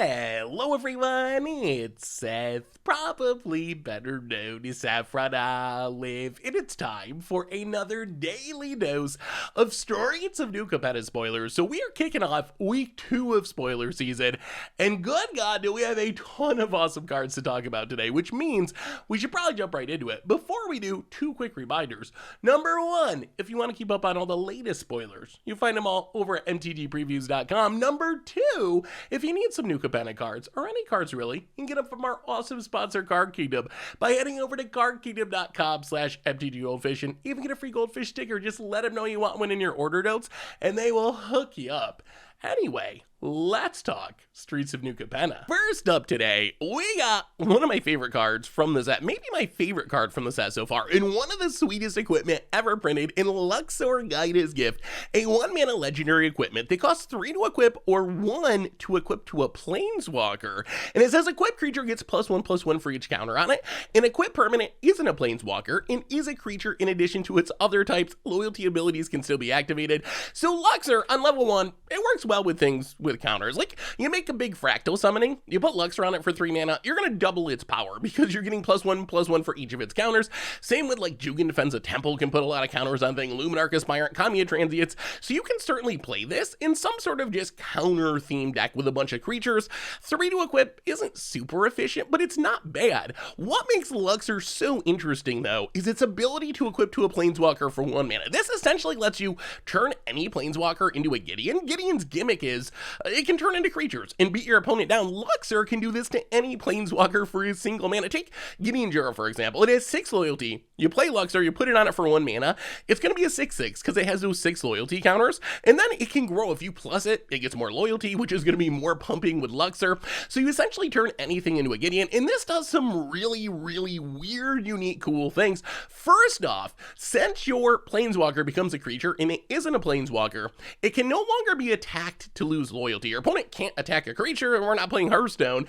Hello everyone, it's Seth, probably better known as Saffron Olive, and it's time for another daily dose of Streets of New Capenna spoilers. So we are kicking off week 2 of spoiler season, and good God, do we have a ton of awesome cards to talk about today, which means we should probably jump right into it. Before we do, 2 quick reminders. Number 1, if you want to keep up on all the latest spoilers, you find them all over at MTGPreviews.com. Number 2, if you need some new Capenna cards, or any cards really, you can get them from our awesome sponsor Card Kingdom by heading over to cardkingdom.com/MTGGoldfish and even get a free goldfish sticker. Just let them know you want one in your order notes and they will hook you up. Anyway, let's talk Streets of New Capenna. First up today, we got one of my favorite cards from the set, maybe my favorite card from the set so far, and one of the sweetest equipment ever printed in Luxior Giada's Gift, a 1-mana legendary equipment that costs 3 to equip or 1 to equip to a Planeswalker. And it says equip creature gets +1/+1 for each counter on it. An equip permanent isn't a Planeswalker and is a creature in addition to its other types. Loyalty abilities can still be activated. So Luxior on level 1, it works well with things with counters. Like, you make a big fractal summoning, you put Luxior on it for 3 mana, you're gonna double its power because you're getting +1/+1 for each of its counters. Same with like Jugan Defends a Temple can put a lot of counters on things, Luminarch Aspirant, Kamiya Transients, so you can certainly play this in some sort of just counter themed deck with a bunch of creatures. 3 to equip isn't super efficient, but it's not bad. What makes Luxior so interesting though is its ability to equip to a Planeswalker for 1 mana. This essentially lets you turn any Planeswalker into a Gideon. Gideon's gimmick is it can turn into creatures and beat your opponent down. Luxior can do this to any Planeswalker for a single mana. Take Gideon Jura, for example. It has 6 loyalty. You play Luxior, you put it on it for 1 mana. It's going to be a 6/6 because it has those 6 loyalty counters. And then it can grow. If you plus it, it gets more loyalty, which is going to be more pumping with Luxior. So you essentially turn anything into a Gideon. And this does some really, really weird, unique, cool things. First off, since your Planeswalker becomes a creature and it isn't a Planeswalker, it can no longer be attacked to lose loyalty. Your opponent can't attack a creature, and we're not playing Hearthstone,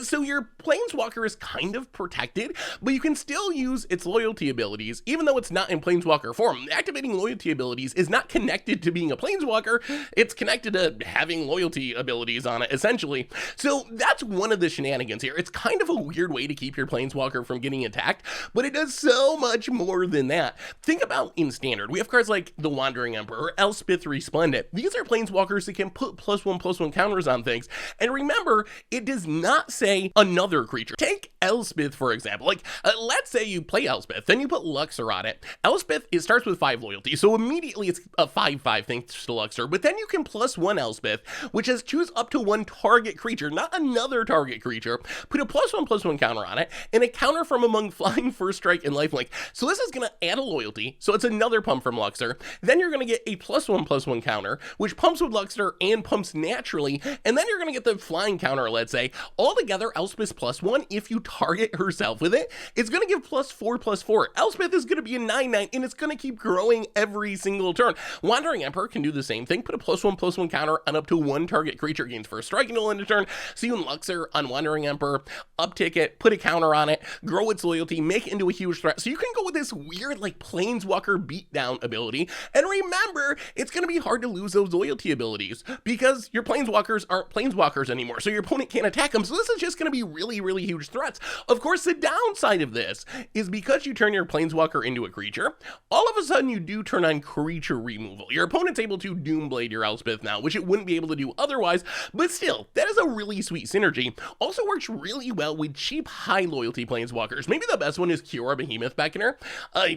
so your Planeswalker is kind of protected, but you can still use its loyalty abilities, even though it's not in Planeswalker form. Activating loyalty abilities is not connected to being a Planeswalker, it's connected to having loyalty abilities on it, essentially. So that's one of the shenanigans here. It's kind of a weird way to keep your Planeswalker from getting attacked, but it does so much more than that. Think about in Standard, we have cards like the Wandering Emperor or Elspeth Resplendent. These are Planeswalkers that can put +1/+1 counters on things. And remember, it does not say another creature. Take Elspeth, for example. Like, let's say you play Elspeth, then you put Luxior on it. Elspeth, it starts with 5 loyalty, so immediately it's a 5/5 thanks to Luxior. But then you can +1 Elspeth, which is choose up to 1 target creature, not another target creature. Put a +1/+1 counter on it, and a counter from among Flying, First Strike, and Lifelink. So this is going to add a loyalty, so it's another pump from Luxior. Then you're going to get a +1/+1 counter, which pumps with Luxior and pumps naturally, and then you're going to get the flying counter, let's say. Altogether, Elspeth +1, if you target herself with it, it's going to give +4/+4. Elspeth is going to be a 9/9, and it's going to keep growing every single turn. Wandering Emperor can do the same thing. Put a +1/+1 counter on up to 1 target creature, gains first strike until end of turn. So you can Luxior on Wandering Emperor, uptick it, put a counter on it, grow its loyalty, make it into a huge threat. So you can go with this weird, like, Planeswalker beatdown ability. And remember, it's going to be hard to lose those loyalty abilities because your Planeswalkers aren't Planeswalkers anymore, so your opponent can't attack them. So this is just going to be really, really huge threats. Of course, the downside of this is because you turn your Planeswalker into a creature, all of a sudden you do turn on creature removal. Your opponent's able to Doomblade your Elspeth now, which it wouldn't be able to do otherwise, but still, that is a really sweet synergy. Also works really well with cheap, high loyalty Planeswalkers. Maybe the best one is Kiora Behemoth Beckoner.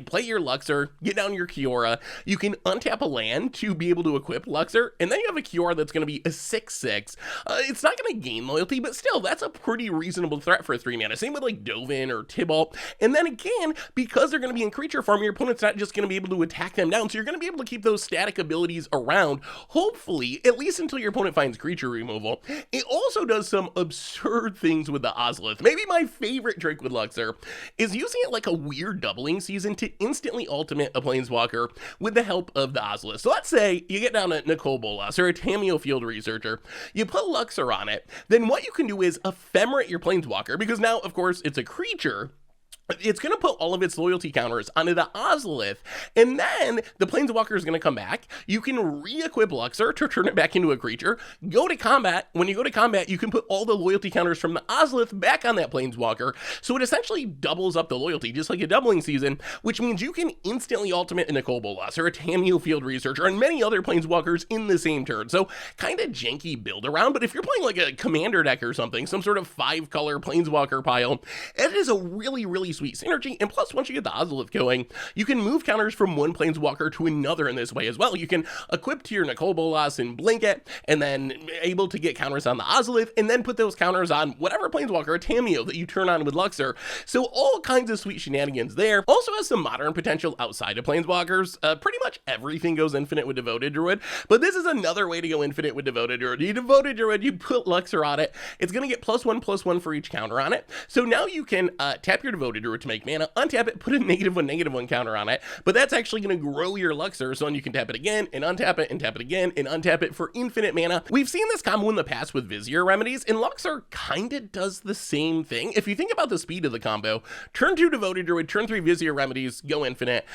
Play your Luxior, get down your Kiora, you can untap a land to be able to equip Luxior, and then you have a Kiora that's going to be a 6/6. It's not going to gain loyalty, but still, that's a pretty reasonable threat for a 3 mana. Same with like Dovin or Tibalt. And then again, because they're going to be in creature form, your opponent's not just going to be able to attack them down, so you're going to be able to keep those static abilities around, hopefully, at least until your opponent finds creature removal. It also does some absurd things with the Ozolith. Maybe my favorite trick with Luxior is using it like a weird doubling season to instantly ultimate a Planeswalker with the help of the Ozolith. So let's say you get down to Nicole Bolas or a Tameo Field Researcher, you put Luxior on it, then what you can do is ephemerate your Planeswalker, because now, of course, it's a creature, it's going to put all of its loyalty counters onto the Ozolith, and then the Planeswalker is going to come back. You can re-equip Luxior to turn it back into a creature, go to combat. When you go to combat, you can put all the loyalty counters from the Ozolith back on that Planeswalker, so it essentially doubles up the loyalty, just like a doubling season, which means you can instantly ultimate in a Kobolas or a Tamiyo Field Researcher and many other Planeswalkers in the same turn. So kind of janky build around, but if you're playing like a commander deck or something, some sort of 5-color Planeswalker pile, it is a really sweet synergy. And plus, once you get the Ozolith going, you can move counters from one Planeswalker to another in this way as well. You can equip to your Nicol Bolas and blink it, and then able to get counters on the Ozolith, and then put those counters on whatever Planeswalker, a Tamiyo, that you turn on with Luxior. So all kinds of sweet shenanigans there. Also has some modern potential outside of Planeswalkers. Pretty much everything goes infinite with Devoted Druid, but this is another way to go infinite with Devoted Druid. You Devoted Druid, you put Luxior on it, it's going to get +1/+1 for each counter on it. So now you can tap your Devoted Druid to make mana, untap it, put a -1/-1 counter on it, but that's actually going to grow your Luxior, so then you can tap it again, and untap it, and tap it again, and untap it for infinite mana. We've seen this combo in the past with Vizier Remedies, and Luxior kinda does the same thing. If you think about the speed of the combo, turn 2 Devoted Druid, turn 3 Vizier Remedies, go infinite,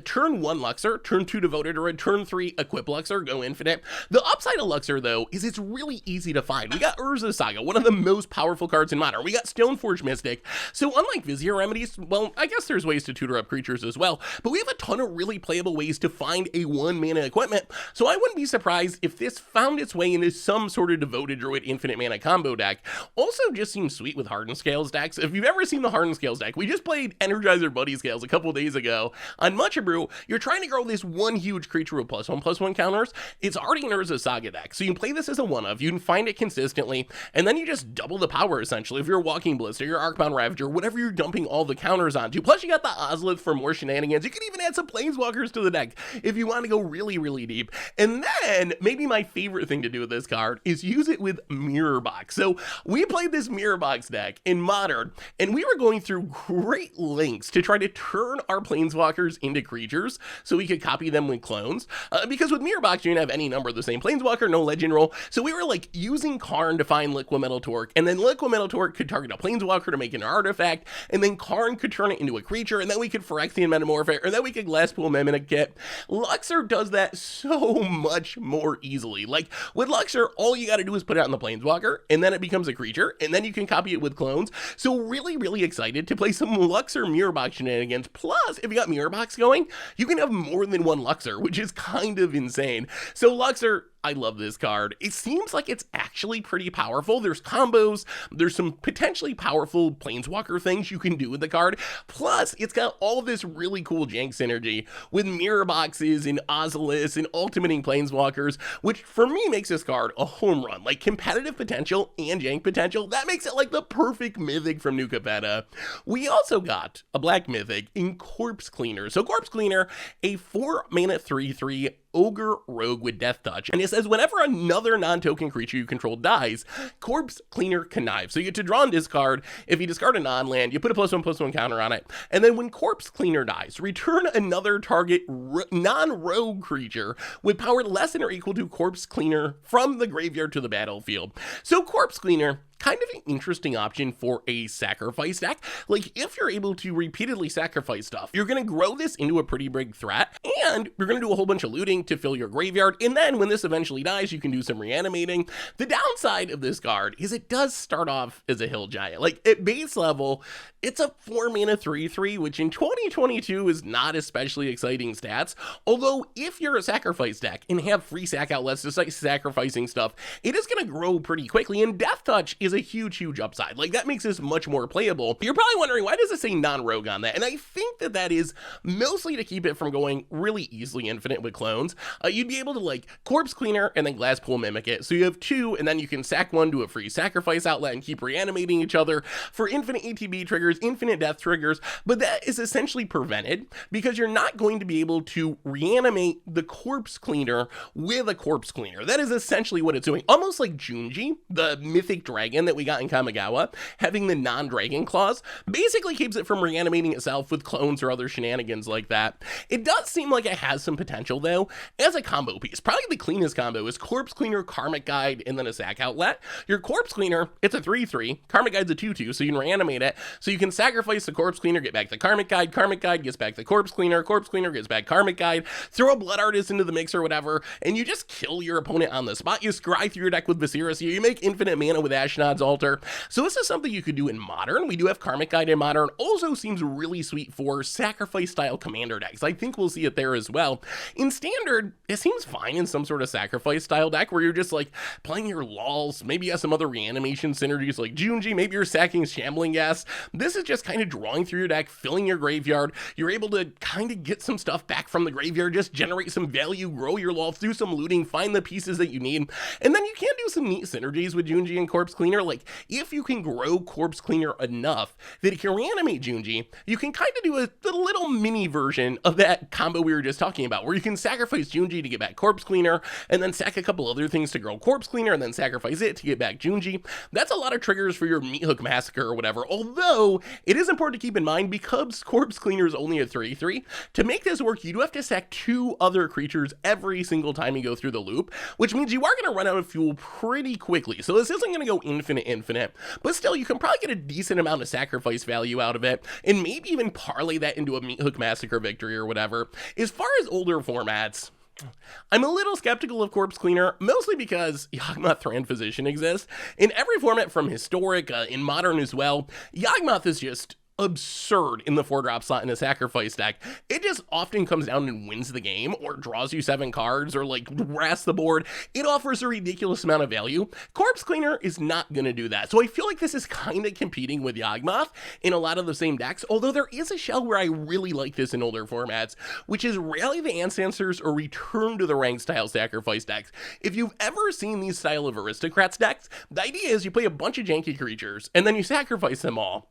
turn 1 Luxior, turn 2 Devoted Druid, turn 3 Equip Luxior, go infinite. The upside of Luxior, though, is it's really easy to find. We got Urza Saga, one of the most powerful cards in Modern. We got Stoneforge Mystic, so unlike Vizier Remedies, well, I guess there's ways to tutor up creatures as well, but we have a ton of really playable ways to find a 1-mana equipment, so I wouldn't be surprised if this found its way into some sort of Devoted Druid infinite mana combo deck. Also just seems sweet with Hardened Scales decks. If you've ever seen the Hardened Scales deck, we just played Energizer Buddy Scales a couple days ago on Mucha Brew. You're trying to grow this one huge creature with +1/+1 counters. It's already an Urza Saga deck, so you can play this as a one-of, you can find it consistently, and then you just double the power essentially. If you're Walking Blister, your Arcbound Ravager, whatever you're dumping all the counters onto. Plus you got the Ozolith for more shenanigans. You can even add some Planeswalkers to the deck if you want to go really deep. And then maybe my favorite thing to do with this card is use it with Mirror Box. So we played this Mirror Box deck in Modern, and we were going through great lengths to try to turn our Planeswalkers into creatures so we could copy them with clones. Because with Mirror Box, you can have any number of the same Planeswalker, no legend roll. So we were like using Karn to find Liquimetal Torque, and then Liquimetal Torque could target a Planeswalker to make an artifact, and then Karn could turn it into a creature, and then we could Phyrexian Metamorph it, or then we could Glasspool Mimic it. Luxior does that so much more easily. Like with Luxior, all you gotta do is put it on the Planeswalker, and then it becomes a creature, and then you can copy it with clones. So really excited to play some Luxior Mirror Box shenanigans. Plus, if you got Mirror Box going, you can have more than one Luxior, which is kind of insane. So Luxior, I love this card. It seems like it's actually pretty powerful. There's combos, there's some potentially powerful Planeswalker things you can do with the card. Plus, it's got all of this really cool jank synergy with Mirror Boxes and Ozoliths and ultimating Planeswalkers, which for me makes this card a home run. Like competitive potential and jank potential, that makes it like the perfect mythic from New Capenna. We also got a black mythic in Corpse Cleaner. So Corpse Cleaner, a 4-mana 3/3 Augur Rogue with Death Touch, and it says whenever another non-token creature you control dies, Corpse Cleaner connives. So you get to draw and discard. If you discard a non-land, you put a +1/+1 counter on it, and then when Corpse Cleaner dies, return another target non-rogue creature with power less than or equal to Corpse Cleaner from the graveyard to the battlefield. So Corpse Cleaner, kind of an interesting option for a sacrifice deck. Like if you're able to repeatedly sacrifice stuff, you're going to grow this into a pretty big threat, and you're going to do a whole bunch of looting to fill your graveyard, and then when this eventually dies, you can do some reanimating. The downside of this card is it does start off as a hill giant. Like at base level, it's a 4-mana 3/3, which in 2022 is not especially exciting stats. Although if you're a sacrifice deck and have free sack outlets to start sacrificing stuff, it is going to grow pretty quickly, and Death Touch is a huge upside. Like that makes this much more playable. You're probably wondering, why does it say non-rogue on that? And I think that that is mostly to keep it from going really easily infinite with clones. You'd be able to like Corpse Cleaner and then Glasspool Mimic it. So you have 2, and then you can sack 1 to a free sacrifice outlet and keep reanimating each other for infinite ATB triggers, infinite death triggers. But that is essentially prevented because you're not going to be able to reanimate the Corpse Cleaner with a Corpse Cleaner. That is essentially what it's doing. Almost like Junji, the mythic dragon command that we got in Kamigawa, having the non-dragon claws, basically keeps it from reanimating itself with clones or other shenanigans like that. It does seem like it has some potential though, as a combo piece. Probably the cleanest combo is Corpse Cleaner, Karmic Guide, and then a sack outlet. Your Corpse Cleaner, it's a 3/3, Karmic Guide's a 2/2, so you can reanimate it, so you can sacrifice the Corpse Cleaner, get back the Karmic Guide gets back the Corpse Cleaner gets back Karmic Guide, throw a Blood Artist into the mix or whatever, and you just kill your opponent on the spot. You scry through your deck with Viserys, you make infinite mana with Ashnod's Altar. So this is something you could do in Modern. We do have Karmic Guide in Modern. Also seems really sweet for sacrifice style commander decks. I think we'll see it there as well. In Standard, it seems fine in some sort of sacrifice style deck where you're just like playing your lulls, maybe you have some other reanimation synergies like Junji, maybe you're sacking Shambling Gas. This is just kind of drawing through your deck, filling your graveyard. You're able to kind of get some stuff back from the graveyard, just generate some value, grow your lulls, do some looting, find the pieces that you need, and then you can do some neat synergies with Junji and Corpse Cleaner. Like if you can grow Corpse Cleaner enough that it can reanimate Junji, you can kind of do a little mini version of that combo we were just talking about, where you can sacrifice Junji to get back Corpse Cleaner, and then sack a couple other things to grow Corpse Cleaner, and then sacrifice it to get back Junji. That's a lot of triggers for your Meat Hook Massacre or whatever, although it is important to keep in mind, because Corpse Cleaner is only a 3/3, to make this work, you do have to sack 2 other creatures every single time you go through the loop, which means you are going to run out of fuel pretty quickly. So this isn't going to go infinite, but still, you can probably get a decent amount of sacrifice value out of it, and maybe even parlay that into a Meat Hook Massacre victory or whatever. As far as older formats, I'm a little skeptical of Corpse Cleaner, mostly because Yawgmoth Thran Physician exists. In every format from Historic, in Modern as well, Yawgmoth is just absurd in the 4-drop slot in a sacrifice deck. It just often comes down and wins the game, or draws you 7 cards, or like wrasts the board. It offers a ridiculous amount of value. Corpse Cleaner is not going to do that. So I feel like this is kind of competing with Yawgmoth in a lot of the same decks, although there is a shell where I really like this in older formats, which is Rally the Ancestors or Return to the Rank style sacrifice decks. If you've ever seen these style of Aristocrats decks, the idea is you play a bunch of janky creatures, and then you sacrifice them all.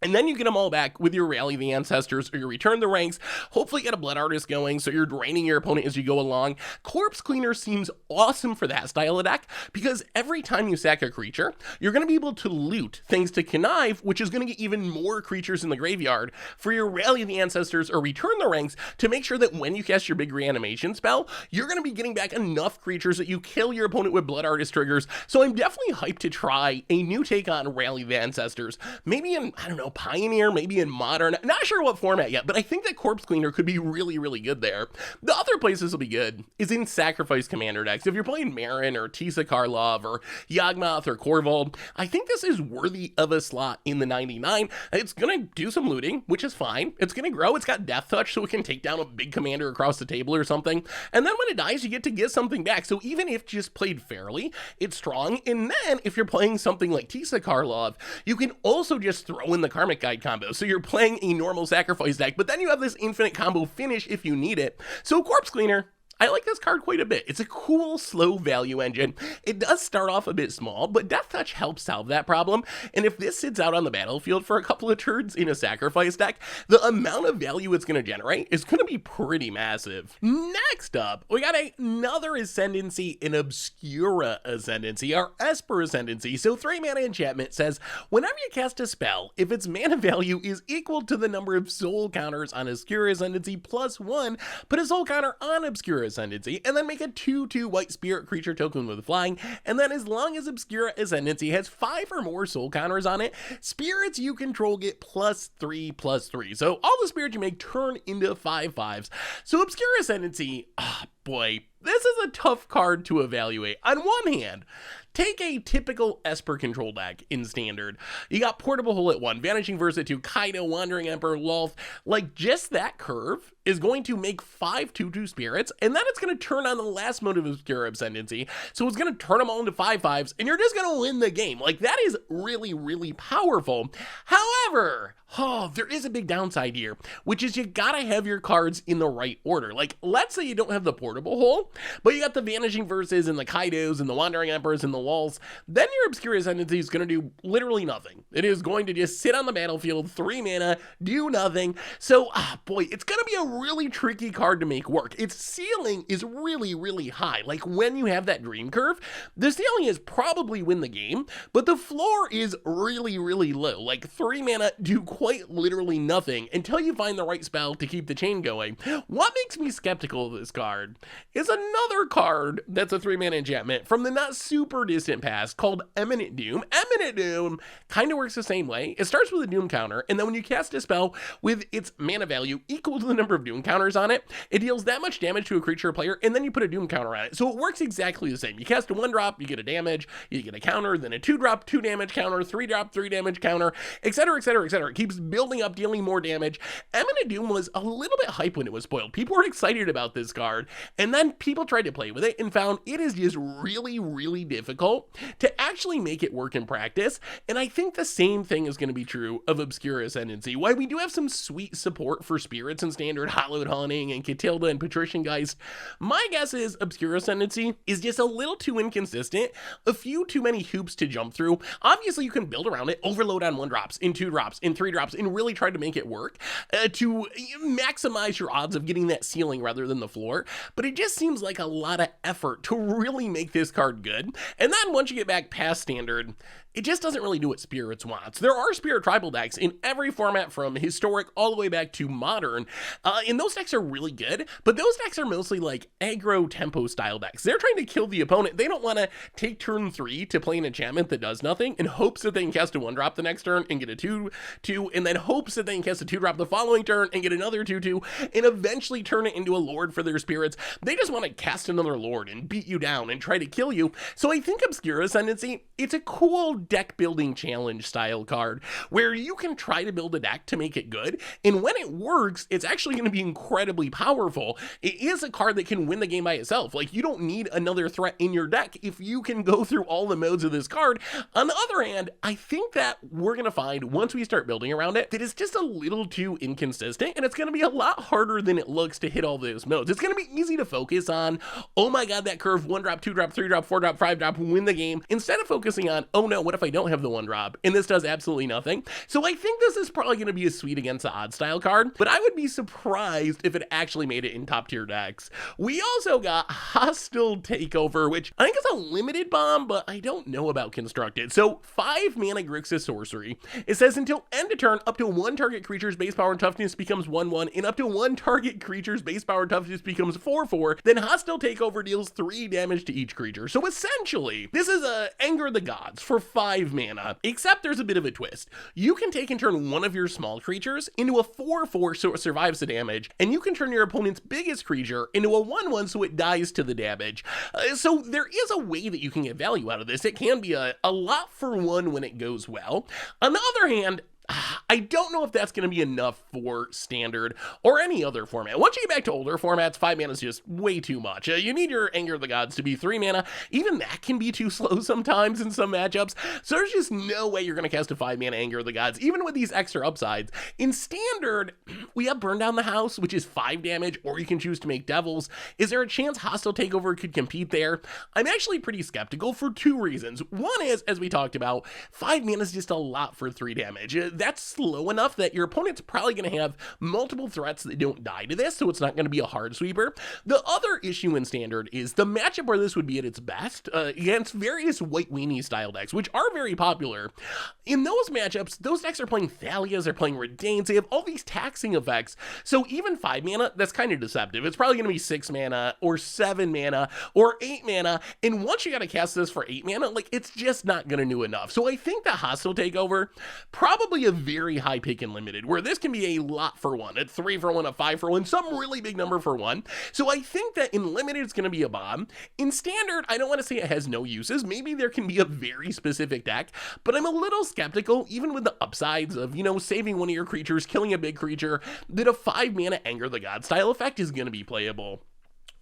And then you get them all back with your Rally the Ancestors or your Return the Ranks. Hopefully get a Blood Artist going so you're draining your opponent as you go along. Corpse Cleaner seems awesome for that style of deck, because every time you sack a creature, you're going to be able to loot thanks to Connive, which is going to get even more creatures in the graveyard for your Rally the Ancestors or Return the Ranks, to make sure that when you cast your big reanimation spell, you're going to be getting back enough creatures that you kill your opponent with Blood Artist triggers. So I'm definitely hyped to try a new take on Rally the Ancestors. Maybe in, I don't know, Pioneer, maybe in Modern, not sure what format yet, but I think that Corpse Cleaner could be really, really good there. The other places will be good is in Sacrifice Commander decks. If you're playing Marin or Tisa Karlov or Yawgmoth or Korvold, I think this is worthy of a slot in the 99. It's going to do some looting, which is fine. It's going to grow. It's got Death Touch, so it can take down a big commander across the table or something. And then when it dies, you get to get something back. So even if just played fairly, it's strong. And then if you're playing something like Tisa Karlov, you can also just throw in the Karmic Guide combo. So you're playing a normal sacrifice deck, but then you have this infinite combo finish if you need it. So Corpse Cleaner, I like this card quite a bit. It's a cool, slow value engine. It does start off a bit small, but Death Touch helps solve that problem. And if this sits out on the battlefield for a couple of turns in a sacrifice deck, the amount of value it's going to generate is going to be pretty massive. Next up, we got another Ascendancy, an Obscura Ascendancy, our Esper Ascendancy. So 3 mana enchantment says, whenever you cast a spell, if its mana value is equal to the number of soul counters on Obscura Ascendancy +1, put a soul counter on Obscura Ascendancy, and then make a 2/2 white spirit creature token with flying, and then as long as Obscura Ascendancy has 5 or more soul counters on it, spirits you control get +3/+3. So all the spirits you make turn into 5/5s. So Obscura Ascendancy, boy, this is a tough card to evaluate. On one hand, take a typical Esper control deck in Standard. You got Portable Hole at 1, Vanishing Verse at 2, Kaido, Wandering Emperor, Lolth. Like, just that curve is going to make 5 2/2 spirits, and then it's going to turn on the last mode of Obscura Ascendancy, so it's going to turn them all into 5/5s, and you're just going to win the game. Like, that is really, really powerful. However, there is a big downside here, which is you gotta have your cards in the right order. Like, let's say you don't have the Portable portable hole, but you got the Vanishing Verses and the Kaidos and the Wandering Emperors and the Walls, then your Obscura Ascendancy is going to do literally nothing. It is going to just sit on the battlefield, 3 mana, do nothing. So, boy, it's going to be a really tricky card to make work. Its ceiling is really, really high. Like, when you have that dream curve, the ceiling is probably win the game, but the floor is really, really low. Like, 3 mana do quite literally nothing until you find the right spell to keep the chain going. What makes me skeptical of this card is another card that's a 3 mana enchantment from the not super distant past called Imminent Doom. Imminent Doom kind of works the same way. It starts with a Doom counter, and then when you cast a spell with its mana value equal to the number of Doom counters on it, it deals that much damage to a creature or player, and then you put a Doom counter on it. So it works exactly the same. You cast a 1-drop, you get a damage, you get a counter, then a 2-drop, 2 damage counter, 3-drop, 3 damage counter, etc., etc., etc. It keeps building up, dealing more damage. Imminent Doom was a little bit hype when it was spoiled. People were excited about this card, and then people tried to play with it and found it is just really, really difficult to actually make it work in practice. And I think the same thing is going to be true of Obscura Ascendancy. While we do have some sweet support for spirits and standard, Hallowed Haunting and Catilda and Patrician Geist, my guess is Obscura Ascendancy is just a little too inconsistent, a few too many hoops to jump through. Obviously, you can build around it, overload on 1-drops, in 2-drops, in 3-drops, and really try to make it work to maximize your odds of getting that ceiling rather than the floor. But it just seems like a lot of effort to really make this card good. And then once you get back past standard, it just doesn't really do what Spirits wants. There are Spirit Tribal decks in every format from historic all the way back to modern, and those decks are really good, but those decks are mostly like aggro tempo style decks. They're trying to kill the opponent. They don't want to take turn 3 to play an enchantment that does nothing in hopes that they can cast a 1-drop the next turn and get a 2/2, and then hopes that they can cast a 2-drop the following turn and get another 2/2, and eventually turn it into a Lord for their spirits. They just want to cast another Lord and beat you down and try to kill you. So I think Obscura Ascendancy, it's a cool deck building challenge style card where you can try to build a deck to make it good, and when it works, it's actually going to be incredibly powerful. It is a card that can win the game by itself. Like, you don't need another threat in your deck if you can go through all the modes of this card. On the other hand, I think that we're going to find once we start building around it that it's just a little too inconsistent, and it's going to be a lot harder than it looks to hit all those modes. It's going to be easy to focus on, oh my god, that curve, 1-drop, 2-drop, 3-drop, 4-drop, 5-drop, win the game, instead of focusing on, oh no, what if I don't have the 1-drop and this does absolutely nothing. So I think this is probably going to be a sweet against the odds style card, but I would be surprised if it actually made it in top tier decks. We also got Hostile Takeover, which I think is a limited bomb, but I don't know about constructed. So 5 mana Grixis sorcery. It says until end of turn, up to 1 target creature's base power and toughness becomes 1/1, and up to 1 target creature's base power and toughness becomes 4/4. Then Hostile Takeover deals 3 damage to each creature. So essentially, this is a Anger the Gods for 5 mana, except there's a bit of a twist. You can take and turn one of your small creatures into a 4/4 so it survives the damage, and you can turn your opponent's biggest creature into a 1/1 so it dies to the damage. So there is a way that you can get value out of this. It can be a lot for 1 when it goes well. On the other hand, I don't know if that's going to be enough for standard or any other format. Once you get back to older formats, 5 mana is just way too much. You need your Anger of the Gods to be 3 mana. Even that can be too slow sometimes in some matchups. So there's just no way you're going to cast a 5 mana Anger of the Gods, even with these extra upsides. In standard, we have Burn Down the House, which is 5 damage, or you can choose to make Devils. Is there a chance Hostile Takeover could compete there? I'm actually pretty skeptical for 2 reasons. One is, as we talked about, 5 mana is just a lot for 3 damage. That's slow enough that your opponent's probably going to have multiple threats that don't die to this, so it's not going to be a hard sweeper. The other issue in standard is the matchup where this would be at its best against various White Weenie style decks, which are very popular. In those matchups, those decks are playing Thalias, they're playing Redanes, they have all these taxing effects, so even 5 mana, that's kind of deceptive. It's probably going to be 6 mana, or 7 mana, or 8 mana, and once you got to cast this for 8 mana, like, it's just not going to do enough. So I think the Hostile Takeover, probably a very high pick in limited, where this can be a lot for 1, a 3 for 1, a 5 for 1, some really big number for 1. So I think that in limited, it's going to be a bomb. In standard, I don't want to say it has no uses. Maybe there can be a very specific deck, but I'm a little skeptical, even with the upsides of, saving one of your creatures, killing a big creature, that a 5 mana Anger the God style effect is going to be playable.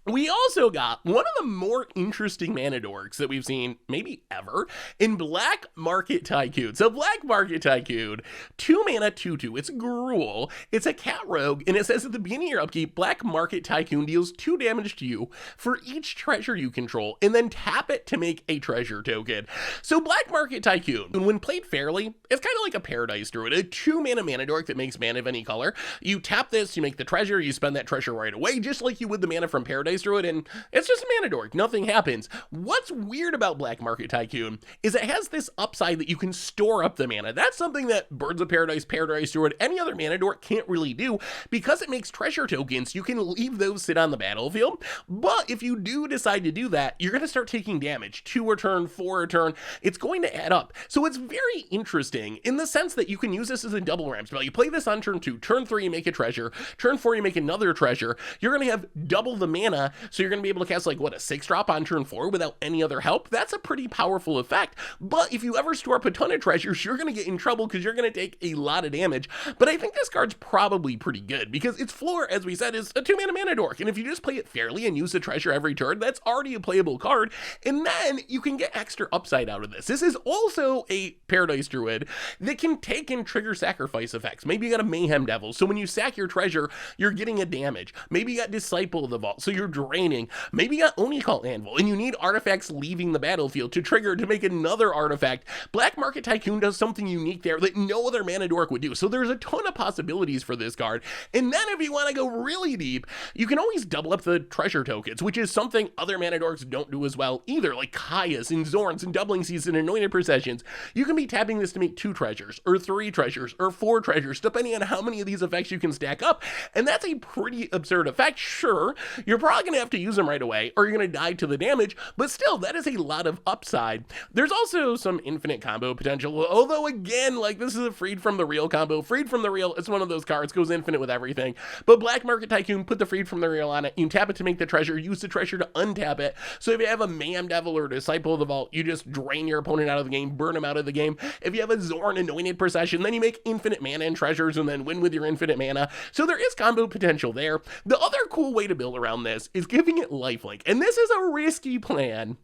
We also got one of the more interesting mana dorks that we've seen maybe ever in Black Market Tycoon. So Black Market Tycoon, 2 mana, 2/2. It's Gruul. It's a cat rogue, and it says at the beginning of your upkeep, Black Market Tycoon deals 2 damage to you for each treasure you control, and then tap it to make a treasure token. So Black Market Tycoon, when played fairly, it's kind of like a Paradise Druid, a 2 mana dork that makes mana of any color. You tap this, you make the treasure, you spend that treasure right away, just like you would the mana from Paradise Druid, and it's just a mana dork. Nothing happens. What's weird about Black Market Tycoon is it has this upside that you can store up the mana. That's something that Birds of Paradise, Paradise Druid, any other mana dork can't really do. Because it makes treasure tokens, you can leave those sit on the battlefield, but if you do decide to do that, you're going to start taking damage. 2 a turn, 4 a turn, it's going to add up. So it's very interesting in the sense that you can use this as a double ramp spell. You play this on turn 2, turn 3 you make a treasure, turn 4 you make another treasure, you're going to have double the mana, so you're going to be able to cast like, what, a 6-drop on turn 4 without any other help? That's a pretty powerful effect, but if you ever store up a ton of treasures, you're going to get in trouble because you're going to take a lot of damage. But I think this card's probably pretty good because its floor, as we said, is a 2 mana dork, and if you just play it fairly and use the treasure every turn, that's already a playable card, and then you can get extra upside out of this. This is also a Paradise Druid that can take and trigger sacrifice effects. Maybe you got a Mayhem Devil, so when you sack your treasure, you're getting a damage. Maybe you got Disciple of the Vault, so you're draining. Maybe you got Oni-Call Anvil, and you need artifacts leaving the battlefield to trigger to make another artifact. Black Market Tycoon does something unique there that no other mana dork would do, so there's a ton of possibilities for this card. And then if you want to go really deep, you can always double up the treasure tokens, which is something other mana dorks don't do as well either, like Kaya's and Zorn's and Doubling Seas and Anointed Processions. You can be tapping this to make 2 treasures, or 3 treasures, or 4 treasures, depending on how many of these effects you can stack up, and that's a pretty absurd effect. Sure, you're probably going to have to use them right away, or you're going to die to the damage, but still, that is a lot of upside. There's also some infinite combo potential, although again, like, this is a Freed from the Real combo. Freed from the Real, it's one of those cards, goes infinite with everything, but Black Market Tycoon, put the Freed from the Real on it, you tap it to make the treasure, use the treasure to untap it, so if you have a Mayhem Devil or Disciple of the Vault, you just drain your opponent out of the game, burn them out of the game. If you have a Zorn Anointed Procession, then you make infinite mana and treasures and then win with your infinite mana, so there is combo potential there. The other cool way to build around this is giving it lifelink, and this is a risky plan,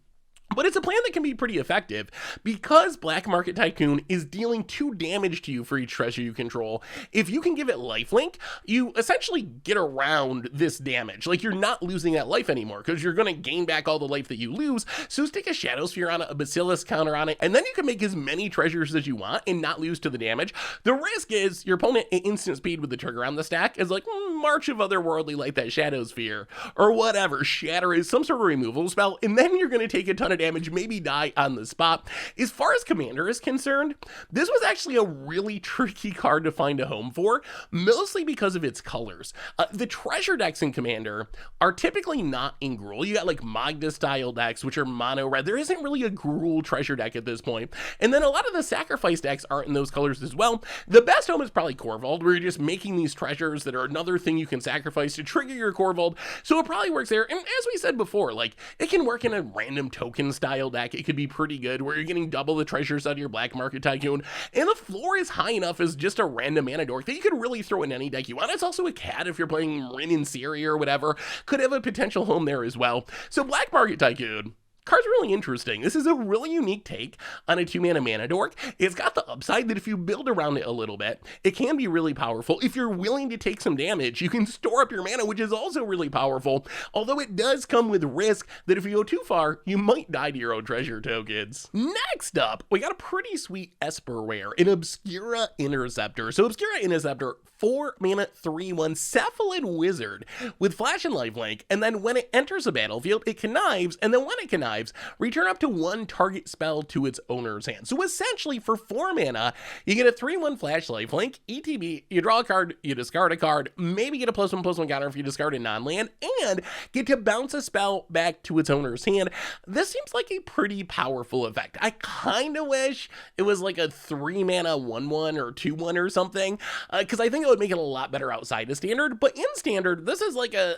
but it's a plan that can be pretty effective because Black Market Tycoon is dealing 2 damage to you for each treasure you control. If you can give it lifelink, you essentially get around this damage. Like, you're not losing that life anymore because you're going to gain back all the life that you lose. So stick a Shadow Sphere on it, a Basilisk counter on it, and then you can make as many treasures as you want and not lose to the damage. The risk is your opponent at instant speed with the trigger on the stack is like, March of Otherworldly, like that Shadow Sphere or whatever. Shatter is some sort of removal spell, and then you're going to take a ton of damage, maybe die on the spot. As far as Commander is concerned, this was actually a really tricky card to find a home for, mostly because of its colors. The treasure decks in Commander are typically not in Gruul. You got like Magda style decks, which are mono red. There isn't really a Gruul treasure deck at this point. And then a lot of the sacrifice decks aren't in those colors as well. The best home is probably Korvold, where you're just making these treasures that are another thing you can sacrifice to trigger your Korvold. So it probably works there. And as we said before, like, it can work in a random token style deck. It could be pretty good where you're getting double the treasures out of your Black Market Tycoon, and the floor is high enough as just a random mana dork that you could really throw in any deck you want. It's also a cat if you're playing Rin and Siri or whatever, could have a potential home there as well. So Black Market Tycoon, card's really interesting. This is a really unique take on a 2 mana dork. It's got the upside that if you build around it a little bit, it can be really powerful. If you're willing to take some damage, you can store up your mana, which is also really powerful, although it does come with risk that if you go too far, you might die to your own treasure tokens. Next up, we got a pretty sweet Esper rare, an Obscura Interceptor. So Obscura Interceptor, 4 mana 3/1 Cephalid Wizard with Flash and Lifelink, and then when it enters a battlefield, it connives, and then when it connives, return up to 1 target spell to its owner's hand. So essentially, for 4 mana, you get a 3/1 Flash Lifelink, ETB, you draw a card, you discard a card, maybe get a +1/+1 counter if you discard a non-land, and get to bounce a spell back to its owner's hand. This seems like a pretty powerful effect. I kind of wish it was like a 3 mana 1/1 or 2/1 or something, because I think it would make it a lot better outside of Standard, but in Standard, this is like a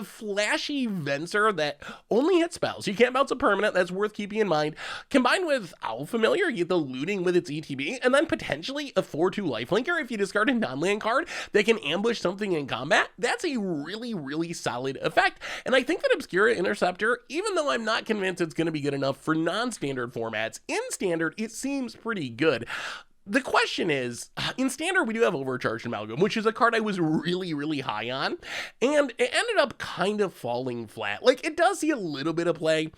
flashy Venser that only hits spells. You can't bounce a permanent that's worth keeping in mind. Combined with Owl Familiar, you get the looting with its ETB, and then potentially a 4/2 lifelinker if you discard a non-land card that can ambush something in combat. That's a really, really solid effect. And I think that Obscura Interceptor, even though I'm not convinced it's going to be good enough for non-standard formats, in standard, it seems pretty good. The question is, in standard, we do have Overcharged Amalgam, which is a card I was really, really high on, and it ended up kind of falling flat. Like, it does see a little bit of play,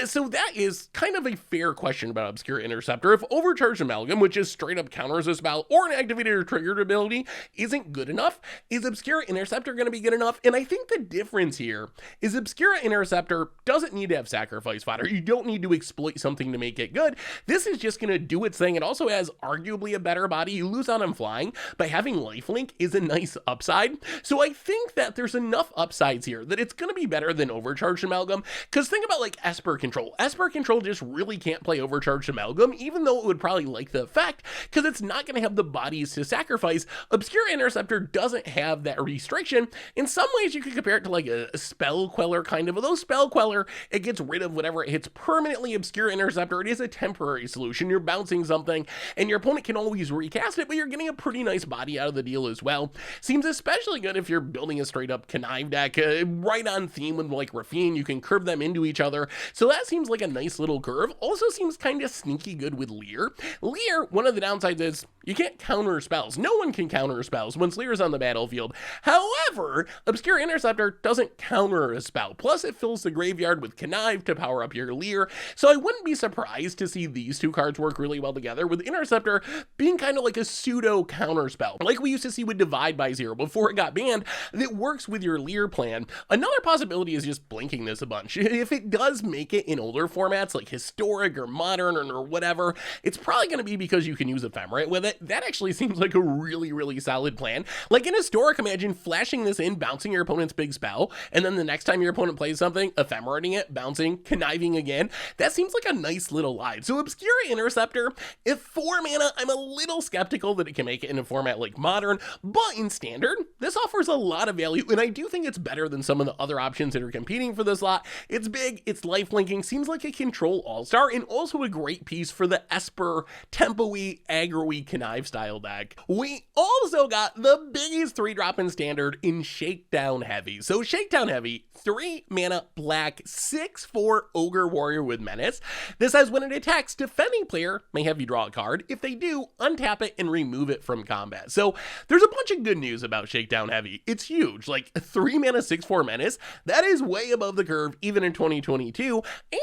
so that is kind of a fair question about Obscura Interceptor. If Overcharged Amalgam, which is straight up counters a spell, or an activated or triggered ability, isn't good enough, is Obscura Interceptor going to be good enough? And I think the difference here is Obscura Interceptor doesn't need to have sacrifice fodder. You don't need to exploit something to make it good. This is just going to do its thing. It also has arguably a better body. You lose out on flying, but having lifelink is a nice upside. So I think that there's enough upsides here that it's going to be better than Overcharged Amalgam. Because think about like Esper Control. Esper Control just really can't play Overcharged Amalgam, even though it would probably like the effect, because it's not going to have the bodies to sacrifice. Obscura Interceptor doesn't have that restriction. In some ways, you could compare it to like a Spell Queller kind of. Although Spell Queller, it gets rid of whatever it hits permanently. Obscura Interceptor, it is a temporary solution. You're bouncing something, and your opponent can always recast it, but you're getting a pretty nice body out of the deal as well. Seems especially good if you're building a straight up connive deck, right on theme with like Rafine. You can curve them into each other, so that seems like a nice little curve. Also seems kind of sneaky good with Leer. Leer, one of the downsides is you can't counter spells. No one can counter spells once Leer's on the battlefield. However, Obscura Interceptor doesn't counter a spell. Plus, it fills the graveyard with Connive to power up your Leer. So I wouldn't be surprised to see these two cards work really well together, with Interceptor being kind of like a pseudo counter spell, like we used to see with Divide by Zero before it got banned, that works with your Leer plan. Another possibility is just blinking this a bunch. If it does make it in older formats like Historic or Modern or whatever, it's probably going to be because you can use Ephemerate with it. That actually seems like a really, really solid plan. Like in Historic, imagine flashing this in, bouncing your opponent's big spell, and then the next time your opponent plays something, Ephemerating it, bouncing, conniving again. That seems like a nice little line. So Obscura Interceptor, if 4 mana, I'm a little skeptical that it can make it in a format like Modern, but in Standard, this offers a lot of value, and I do think it's better than some of the other options that are competing for this lot. It's big, it's lifelinking, seems like a control all-star, and also a great piece for the Esper, tempo-y, aggro-y, connive style deck. We also got the biggest 3-drop in Standard in Shakedown Heavy. So Shakedown Heavy, 3 mana black, 6/4 Augur Warrior with Menace. This says when it attacks, defending player may have you draw a card. If they do, untap it and remove it from combat. So there's a bunch of good news about Shakedown Heavy. It's huge. Like 3 mana 6/4 Menace, that is way above the curve even in 2022,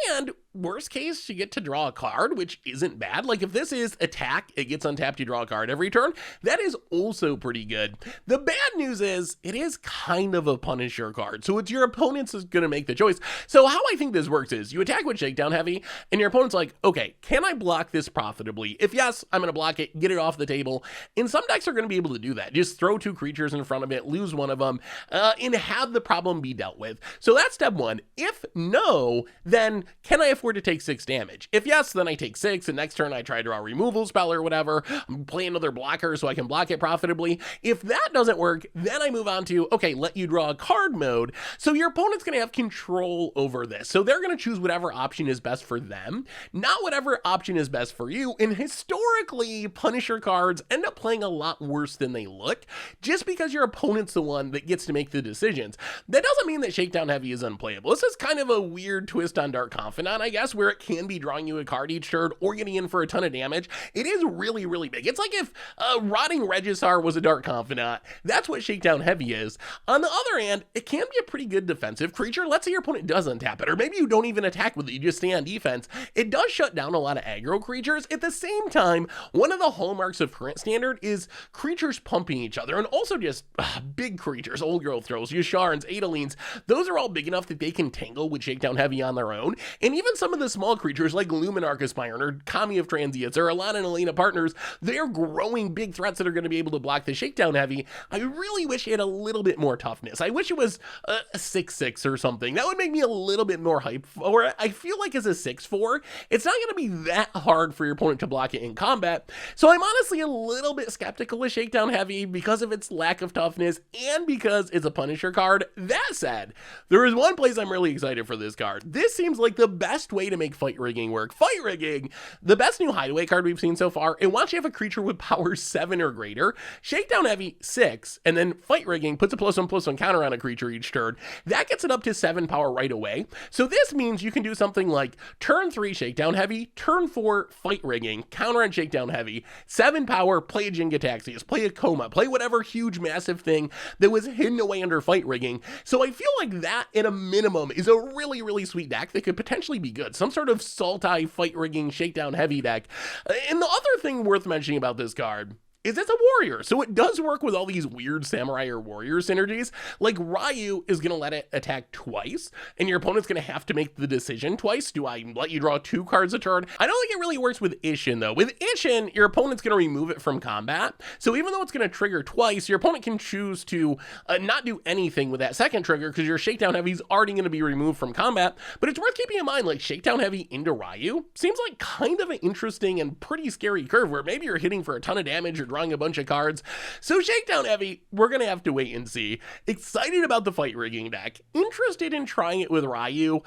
and worst case, you get to draw a card, which isn't bad. Like if this is attack, it gets untapped, you draw a card every turn. That is also pretty good. The bad news is it is kind of a Punisher card, so it's your opponent's is going to make the choice. So how I think this works is you attack with Shakedown Heavy, and your opponent's like, okay, can I block this profitably? If yes, I'm going to block it, get it off the table. And some decks are going to be able to do that. Just throw 2 creatures in front of it, lose one of them, and have the problem be dealt with. So that's step 1. If no, then can I afford to take 6 damage? If yes, then I take 6, and next turn I try to draw a removal spell or whatever. I'm playing another blocker so I can block it profitably. If that doesn't work, then I move on to, okay, let you draw a card mode. So your opponent's going to have control over this. So they're going to choose whatever option is best for them, not whatever option is best for you. And historically, Punisher cards end up playing a lot worse than they look, just because your opponent's the one that gets to make the decisions. That doesn't mean that Shakedown Heavy is unplayable. This is kind of a weird twist on Dark Confidant, I guess, where it can be drawing you a card each turn or getting in for a ton of damage. It is really, really big. It's like if Rotting Regisar was a Dark Confidant. That's what Shakedown Heavy is. On the other hand, it can be a pretty good defensive creature. Let's say your opponent does untap it, or maybe you don't even attack with it, you just stay on defense. It does shut down a lot of aggro creatures. At the same time, one of the hallmarks of current Standard is creatures pumping each other, and also just big creatures, Old Growth Throws, Yasharns, Adalines. Those are all big enough that they can tangle with Shakedown Heavy on their own, and even some of the small creatures like Luminarch Aspirant or Kami of Transients or Alana and Elena Partners, they're growing big threats that are going to be able to block the Shakedown Heavy. I really wish it had a little bit more toughness. I wish it was a 6/6 or something. That would make me a little bit more hype. Or I feel like as a 6/4, it's not going to be that hard for your opponent to block it in combat. So I'm honestly a little bit skeptical of Shakedown Heavy because of its lack of toughness and because it's a Punisher card. That said, there is one place I'm really excited for this card. This seems like the best best way to make fight rigging work. Fight rigging, the best new hideaway card we've seen so far. And once you have a creature with power 7 or greater, Shakedown Heavy 6, and then fight rigging puts a +1/+1 counter on a creature each turn. That gets it up to 7 power right away. So this means you can do something like turn 3 Shakedown Heavy, turn 4 fight rigging, counter on Shakedown Heavy, 7 power, play a Jin-Gitaxias, play a Coma, play whatever huge massive thing that was hidden away under fight rigging. So I feel like that at a minimum is a really, really sweet deck that could potentially be good. Some sort of Sultai fight rigging Shakedown Heavy deck. And the other thing worth mentioning about this card is it's a warrior, so it does work with all these weird samurai or warrior synergies. Like Ryu is going to let it attack twice, and your opponent's going to have to make the decision twice. Do I let you draw 2 cards a turn? I don't think it really works with Ishin, though. With Ishin, your opponent's going to remove it from combat, so even though it's going to trigger twice, your opponent can choose to not do anything with that second trigger because your Shakedown Heavy is already going to be removed from combat. But it's worth keeping in mind, like, Shakedown Heavy into Ryu seems like kind of an interesting and pretty scary curve where maybe you're hitting for a ton of damage or drawing a bunch of cards. So Shakedown Heavy, we're gonna have to wait and see. Excited about the fight rigging deck, interested in trying it with Ryu.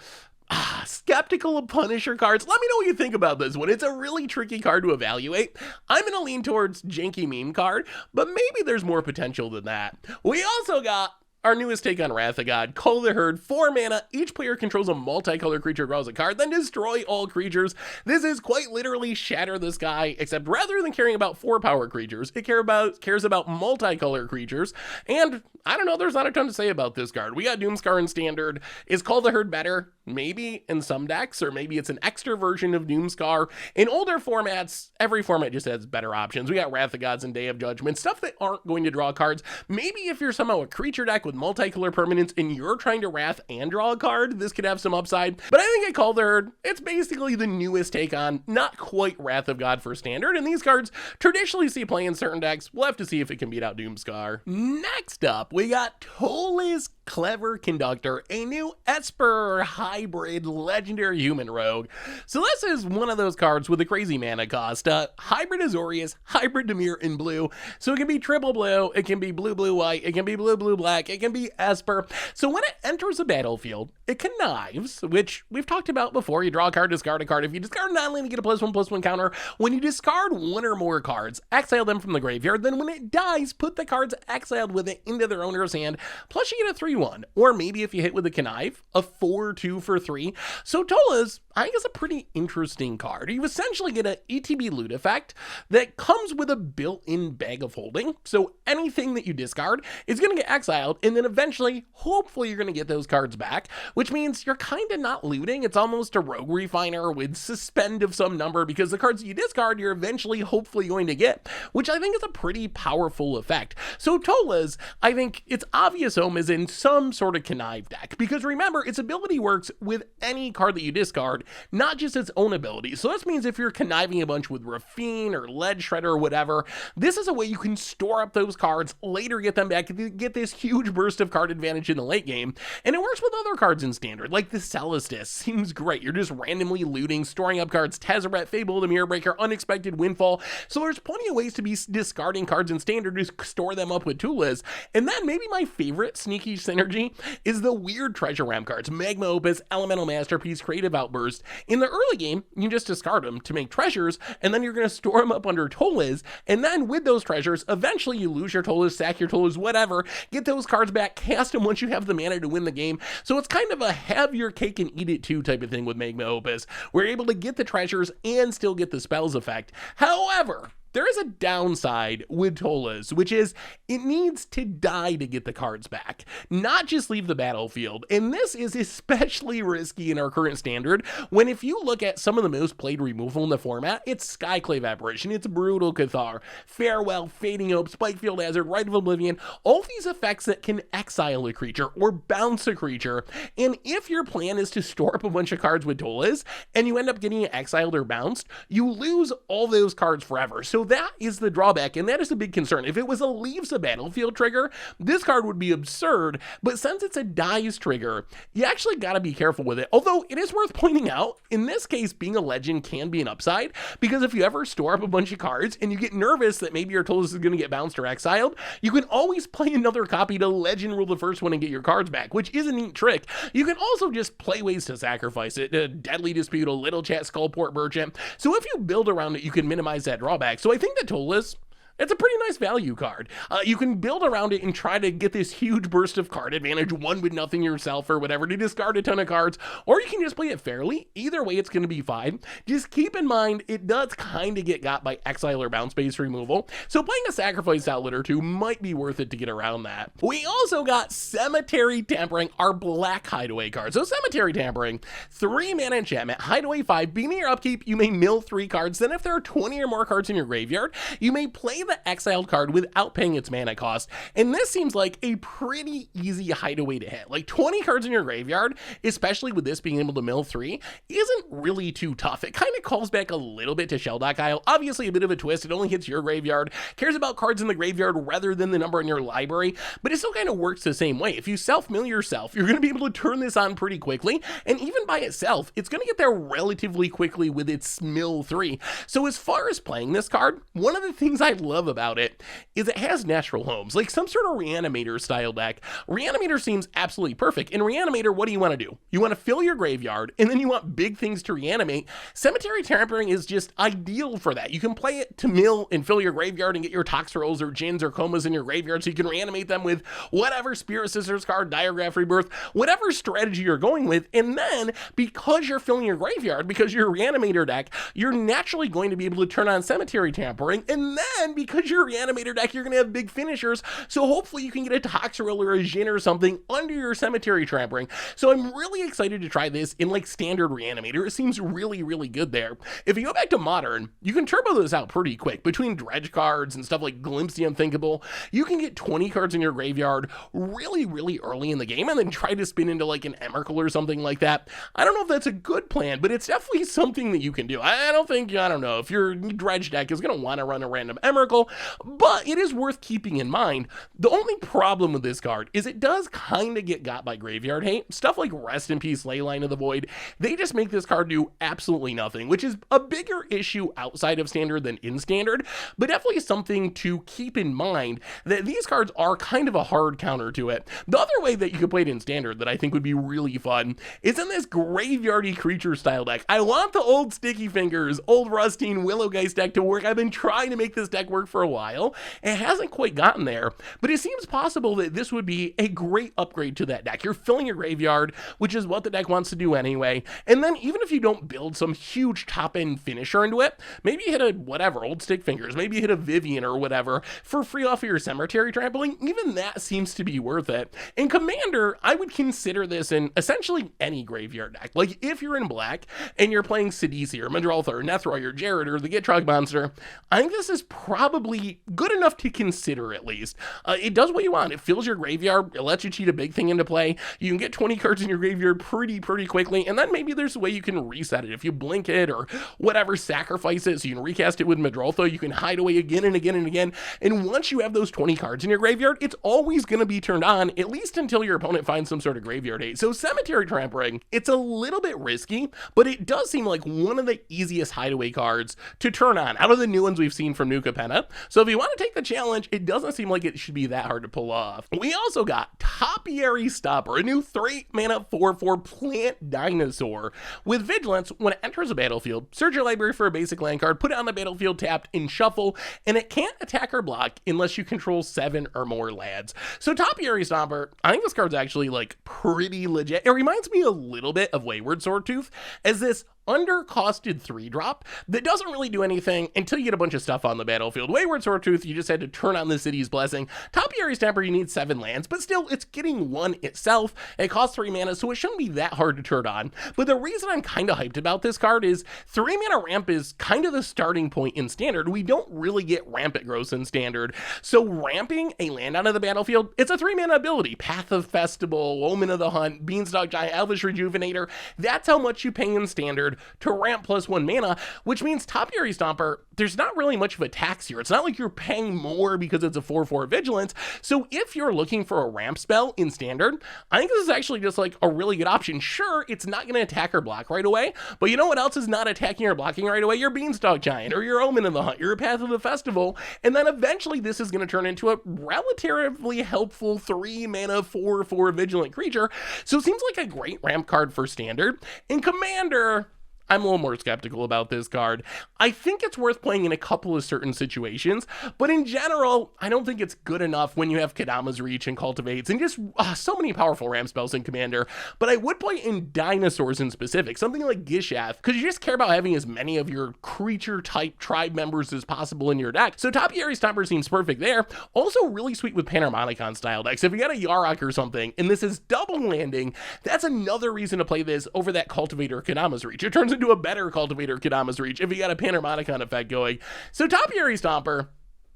Skeptical of Punisher cards. Let me know what you think about this one. It's a really tricky card to evaluate. I'm gonna lean towards janky meme card, but maybe there's more potential than that. We also got our newest take on Wrath of God, Cull the Herd, 4 mana. Each player controls a multicolored creature, draws a card, then destroy all creatures. This is quite literally Shatter the Sky, except rather than caring about 4 power creatures, it cares about multicolored creatures. And I don't know, there's not a ton to say about this card. We got Doomscar in Standard. Is Cull the Herd better? Maybe in some decks, or maybe it's an extra version of Doomscar. In older formats, every format just has better options. We got Wrath of Gods and Day of Judgment, stuff that aren't going to draw cards. Maybe if you're somehow a creature deck with multicolor permanents and you're trying to Wrath and draw a card, this could have some upside. But I think I Cull the Herd, it's basically the newest take on not quite Wrath of God for Standard, and these cards traditionally see play in certain decks. We'll have to see if it can beat out Doomscar. Next up, we got Tolux Clever Conductor, a new Esper hybrid legendary human rogue. So this is one of those cards with a crazy mana cost. Hybrid Azorius, hybrid Dimir in blue. So it can be triple blue, it can be blue, blue, white, it can be blue, blue, black, it can be Esper. So when it enters a battlefield, it connives, which we've talked about before. You draw a card, discard a card. If you discard not only, you get a +1/+1 counter. When you discard 1 or more cards, exile them from the graveyard. Then when it dies, put the cards exiled with it into their owner's hand. Plus you get a 3/1. Or maybe if you hit with a connive, a 4/2 for 3. So Tolux, I think, is a pretty interesting card. You essentially get an ETB loot effect that comes with a built-in bag of holding. So anything that you discard is going to get exiled, and then eventually, hopefully, you're going to get those cards back, which means you're kind of not looting. It's almost a rogue refiner with suspend of some number, because the cards you discard, you're eventually, hopefully, going to get, which I think is a pretty powerful effect. So Tolux, I think its obvious home is in some sort of connive deck, because remember, its ability works with any card that you discard, not just its own ability. So this means if you're conniving a bunch with Rafine or Ledge Shredder or whatever, this is a way you can store up those cards, later get them back, get this huge burst of card advantage in the late game. And it works with other cards in Standard, like the Celestis. Seems great. You're just randomly looting, storing up cards, Tezzeret, Fable, the Mirror Breaker, Unexpected Windfall. So there's plenty of ways to be discarding cards in Standard to store them up with Tolux. And then maybe my favorite sneaky synergy is the weird treasure ramp cards. Magma Opus, Elemental Masterpiece, Creative Outburst. In the early game, you just discard them to make treasures, and then you're going to store them up under Tolux, and then with those treasures, eventually you lose your Tolux, sack your Tolux, whatever, get those cards back, cast them once you have the mana to win the game. So it's kind of a have your cake and eat it too type of thing with Magma Opus. We're able to get the treasures and still get the spells effect. However, there is a downside with Tolux, which is it needs to die to get the cards back, not just leave the battlefield. And this is especially risky in our current Standard, when if you look at some of the most played removal in the format, it's Skyclave Apparition, it's Brutal Cathar, Farewell, Fading Hope, Spikefield Hazard, Rite of Oblivion, all these effects that can exile a creature or bounce a creature. And if your plan is to store up a bunch of cards with Tolux, and you end up getting it exiled or bounced, you lose all those cards forever. So So that is the drawback, and that is a big concern. If it was a leaves the battlefield trigger, this card would be absurd, but since it's a dies trigger, you actually gotta be careful with it. Although it is worth pointing out, in this case, being a legend can be an upside, because if you ever store up a bunch of cards and you get nervous that maybe your Tolus is gonna get bounced or exiled, you can always play another copy to legend rule the first one and get your cards back, which is a neat trick. You can also just play ways to sacrifice it, a Deadly Dispute, a Little Chat, Skullport Merchant. So if you build around it, you can minimize that drawback. So I think that Tolus, it's a pretty nice value card. You can build around it and try to get this huge burst of card advantage, one with nothing yourself or whatever, to discard a ton of cards, or you can just play it fairly. Either way, it's going to be fine. Just keep in mind, it does kind of get got by exile or bounce base removal, so playing a sacrifice outlet or two might be worth it to get around that. We also got Cemetery Tampering, our black hideaway card. So Cemetery Tampering, 3 mana enchantment, hideaway 5, beginning your upkeep, you may mill 3 cards, then if there are 20 or more cards in your graveyard, you may play the exiled card without paying its mana cost, and this seems like a pretty easy hideaway to hit. Like 20 cards in your graveyard, especially with this being able to mill 3, isn't really too tough. It kind of calls back a little bit to Shelldock Isle. Obviously a bit of a twist, it only hits your graveyard, cares about cards in the graveyard rather than the number in your library, but it still kind of works the same way. If you self-mill yourself, you're going to be able to turn this on pretty quickly, and even by itself, it's going to get there relatively quickly with its mill 3. So as far as playing this card, one of the things I love about it is it has natural homes, like some sort of Reanimator style deck. Reanimator seems absolutely perfect. In Reanimator, what do you want to do? You want to fill your graveyard, and then you want big things to reanimate. Cemetery Tampering is just ideal for that. You can play it to mill and fill your graveyard and get your Toxtrolls or Djinns or Comas in your graveyard, so you can reanimate them with whatever Spirit Sisters card, Diagraph Rebirth, whatever strategy you're going with, and then because you're filling your graveyard, because you're a Reanimator deck, you're naturally going to be able to turn on Cemetery Tampering, and then because you're Reanimator deck, you're going to have big finishers, so hopefully you can get a Toxtrol or a Djinn or something under your Cemetery Tampering. So I'm really excited to try this in like standard Reanimator. It seems really, really good there. If you go back to Modern, you can turbo this out pretty quick. Between dredge cards and stuff like Glimpse the Unthinkable, you can get 20 cards in your graveyard really, really early in the game and then try to spin into like an Emrakul or something like that. I don't know if that's a good plan, but it's definitely something that you can do. I don't know if your dredge deck is going to want to run a random Emrakul, but it is worth keeping in mind. The only problem with this card is it does kind of get got by graveyard hate. Stuff like Rest in Peace, Leyline of the Void, they just make this card do absolutely nothing, which is a bigger issue outside of standard than in standard, but definitely something to keep in mind that these cards are kind of a hard counter to it. The other way that you could play it in standard that I think would be really fun is in this graveyardy creature style deck. I want the old Sticky Fingers, old Rustine, Willowgeist deck to work. I've been trying to make this deck work for a while. It hasn't quite gotten there, but it seems possible that this would be a great upgrade to that deck. You're filling your graveyard, which is what the deck wants to do anyway, and then even if you don't build some huge top-end finisher into it, maybe you hit a whatever, old Stick Fingers, maybe you hit a Vivian or whatever for free off of your Cemetery Trampling. Even that seems to be worth it. In Commander, I would consider this in essentially any graveyard deck. Like if you're in black and you're playing Sidisi or Madroltha or Nethroy or Jared or the Gitrog monster, I think this is probably good enough to consider at least. It does what you want. It fills your graveyard. It lets you cheat a big thing into play. You can get 20 cards in your graveyard pretty quickly, and then maybe there's a way you can reset it. If you blink it or whatever, sacrifice it so you can recast it with Madroltha, you can hide away again and again and again, and once you have those 20 cards in your graveyard, it's always going to be turned on, at least until your opponent finds some sort of graveyard hate. So Cemetery Tampering, it's a little bit risky, but it does seem like one of the easiest hideaway cards to turn on out of the new ones we've seen from New Capenna. So if you want to take the challenge, it doesn't seem like it should be that hard to pull off. We also got Topiary Stomper, a new 3-mana 4/4 plant dinosaur. With Vigilance, when it enters a battlefield, search your library for a basic land card, put it on the battlefield tapped, and shuffle, and it can't attack or block unless you control 7 or more lands. So Topiary Stomper, I think this card's actually like pretty legit. It reminds me a little bit of Wayward Swordtooth as this undercosted 3-drop that doesn't really do anything until you get a bunch of stuff on the battlefield. Wayward Swordtooth, you just had to turn on the City's Blessing. Topiary Stomper, you need 7 lands, but still, it's getting 1 itself. It costs 3 mana, so it shouldn't be that hard to turn on. But the reason I'm kind of hyped about this card is 3 mana ramp is kind of the starting point in Standard. We don't really get rampant growth in Standard, so ramping a land out of the battlefield, it's a 3 mana ability. Path of Festival, Omen of the Hunt, Beanstalk Giant, Elvish Rejuvenator, that's how much you pay in Standard to ramp +1 mana, which means Topiary Stomper, there's not really much of a tax here. It's not like you're paying more because it's a 4/4 vigilance. So if you're looking for a ramp spell in standard, I think this is actually just like a really good option. Sure, it's not going to attack or block right away, but you know what else is not attacking or blocking right away? Your Beanstalk Giant, or your Omen of the Hunt, your Path of the Festival, and then eventually this is going to turn into a relatively helpful 3 mana 4/4 vigilant creature. So it seems like a great ramp card for standard. In Commander, I'm a little more skeptical about this card. I think it's worth playing in a couple of certain situations, but in general, I don't think it's good enough when you have Kadama's Reach and Cultivates and just so many powerful ramp spells in Commander. But I would play in Dinosaurs in specific, something like Gishath, because you just care about having as many of your creature type tribe members as possible in your deck. So Topiary Stomper seems perfect there. Also really sweet with Panharmonicon style decks. If you got a Yarok or something, and this is double landing, that's another reason to play this over that Cultivator Kadama's Reach. It turns into a better Cultivator Kadama's Reach if you got a Panharmonicon effect going. So Topiary Stomper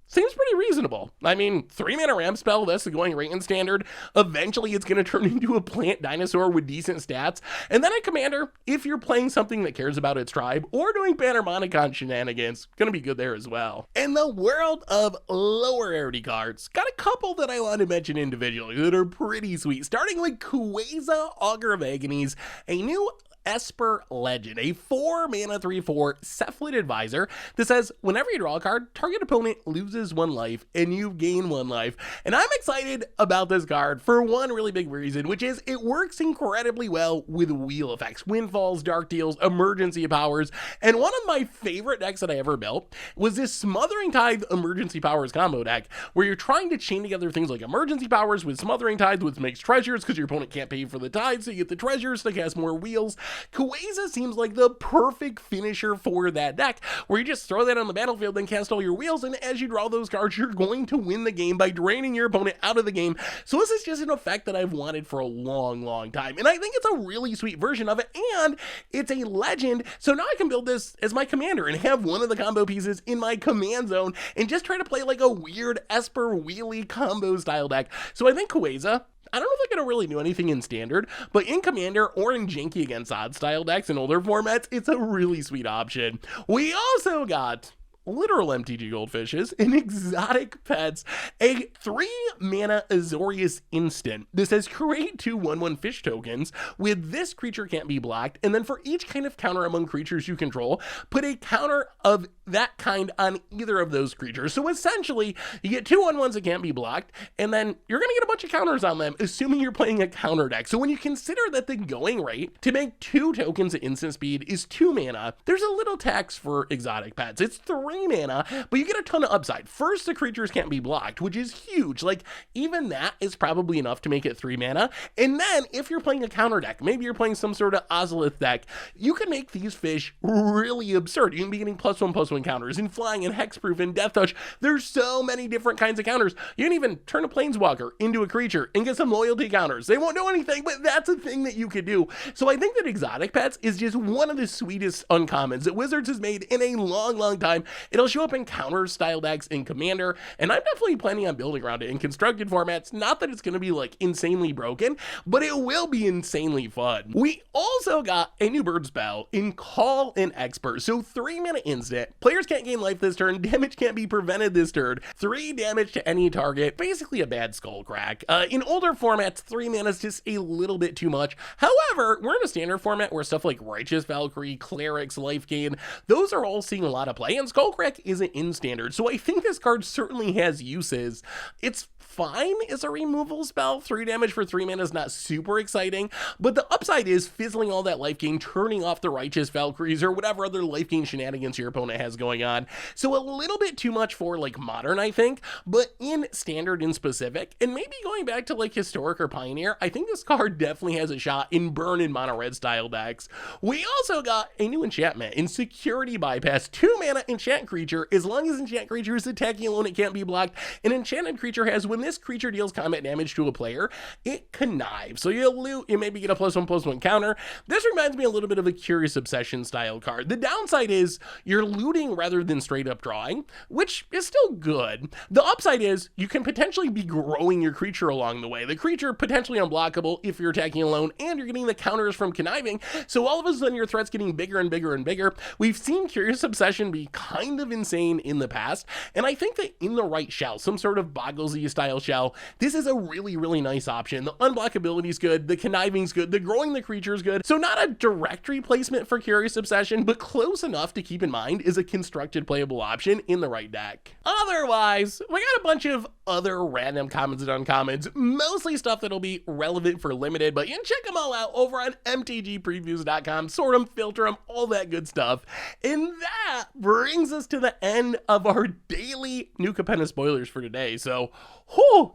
seems pretty reasonable. I mean, 3 mana ramp spell, that's the going rate in standard. Eventually it's going to turn into a plant dinosaur with decent stats. And then in Commander, if you're playing something that cares about its tribe or doing Panharmonicon shenanigans, going to be good there as well. In the world of lower rarity cards, got a couple that I want to mention individually that are pretty sweet. Starting with Queza, Augur of Agonies, a new Esper Legend, a 4 mana 3/4 Cephalid Advisor that says whenever you draw a card, target opponent loses 1 life and you gain 1 life. And I'm excited about this card for one really big reason, which is it works incredibly well with wheel effects, windfalls, dark deals, emergency powers. And one of my favorite decks that I ever built was this Smothering Tithe emergency powers combo deck where you're trying to chain together things like emergency powers with Smothering Tithe, which makes treasures because your opponent can't pay for the tithe, so you get the treasures to cast more wheels. Queza seems like the perfect finisher for that deck, where you just throw that on the battlefield and cast all your wheels, and as you draw those cards, you're going to win the game by draining your opponent out of the game. So this is just an effect that I've wanted for a long time, and I think it's a really sweet version of it, and it's a legend, so now I can build this as my commander and have one of the combo pieces in my command zone and just try to play like a weird Esper wheelie combo style deck. So I think Queza, I don't know if they're going to really do anything in standard, but in Commander or in Janky against odd style decks in older formats, it's a really sweet option. We also got literal MTG Goldfishes and Exotic Pets, a 3 mana Azorius instant. This says create 2 1/1 fish tokens with this creature can't be blocked, and then for each kind of counter among creatures you control, put a counter of that kind on either of those creatures. So essentially, you get 2 1/1s that can't be blocked, and then you're going to get a bunch of counters on them, assuming you're playing a counter deck. So when you consider that the going rate to make 2 tokens at instant speed is 2 mana, there's a little tax for Exotic Pets. It's 3 mana, but you get a ton of upside. First, the creatures can't be blocked, which is huge. Like, even that is probably enough to make it 3 mana. And then, if you're playing a counter deck, maybe you're playing some sort of Ozolith deck, you can make these fish really absurd. You can be getting +1/+1 counters and flying and hexproof and death touch. There's so many different kinds of counters. You can even turn a Planeswalker into a creature and get some loyalty counters. They won't do anything, but that's a thing that you could do. So I think that Exotic Pets is just one of the sweetest uncommons that Wizards has made in a long time. It'll show up in counter style decks in Commander, and I'm definitely planning on building around it in constructed formats. Not that it's going to be like insanely broken, but it will be insanely fun. We also got a new bird spell in Call an Expert. So 3 mana instant, players can't gain life this turn, damage can't be prevented this turn, 3 damage to any target, basically a bad skull crack. In older formats, 3 mana is just a little bit too much. However, we're in a standard format where stuff like Righteous Valkyrie, Clerics, Life Gain, those are all seeing a lot of play, and Skullcrack isn't in standard, so I think this card certainly has uses. It's fine as a removal spell. 3 damage for 3 mana is not super exciting, but the upside is fizzling all that life gain, turning off the Righteous Valkyries or whatever other life gain shenanigans your opponent has going on. So a little bit too much for like modern, I think, but in standard in specific, and maybe going back to like historic or pioneer, I think this card definitely has a shot in burn and mono red style decks. We also got a new enchantment in Security Bypass. 2 mana enchant creature. As long as enchant creature is attacking alone, it can't be blocked. An enchanted creature has when this creature deals combat damage to a player, it connives. So you'll loot, you maybe get a +1/+1 counter. This reminds me a little bit of a Curious Obsession style card. The downside is you're looting rather than straight up drawing, which is still good. The upside is you can potentially be growing your creature along the way. The creature potentially unblockable if you're attacking alone, and you're getting the counters from conniving, so all of a sudden your threat's getting bigger and bigger and bigger. We've seen Curious Obsession be kind of insane in the past, and I think that in the right shell, some sort of Bogglesy style shell, this is a really, really nice option. The unblockability is good, the conniving's good, the growing the creature is good, so not a direct replacement for Curious Obsession, but close enough to keep in mind is a constructed playable option in the right deck. Otherwise, we got a bunch of other random commons and uncommons, mostly stuff that'll be relevant for limited, but you can check them all out over on MTGpreviews.com, sort them, filter them, all that good stuff. And that brings us to the end of our daily New Capenna spoilers for today. So,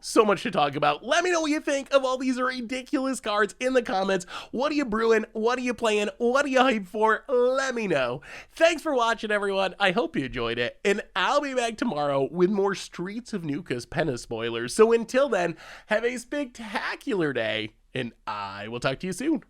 so much to talk about. Let me know what you think of all these ridiculous cards in the comments. What are you brewing? What are you playing? What are you hyped for? Let me know. Thanks for watching, everyone. I hope you enjoyed it, and I'll be back tomorrow with more Streets of New Capenna spoilers. So until then, have a spectacular day, and I will talk to you soon.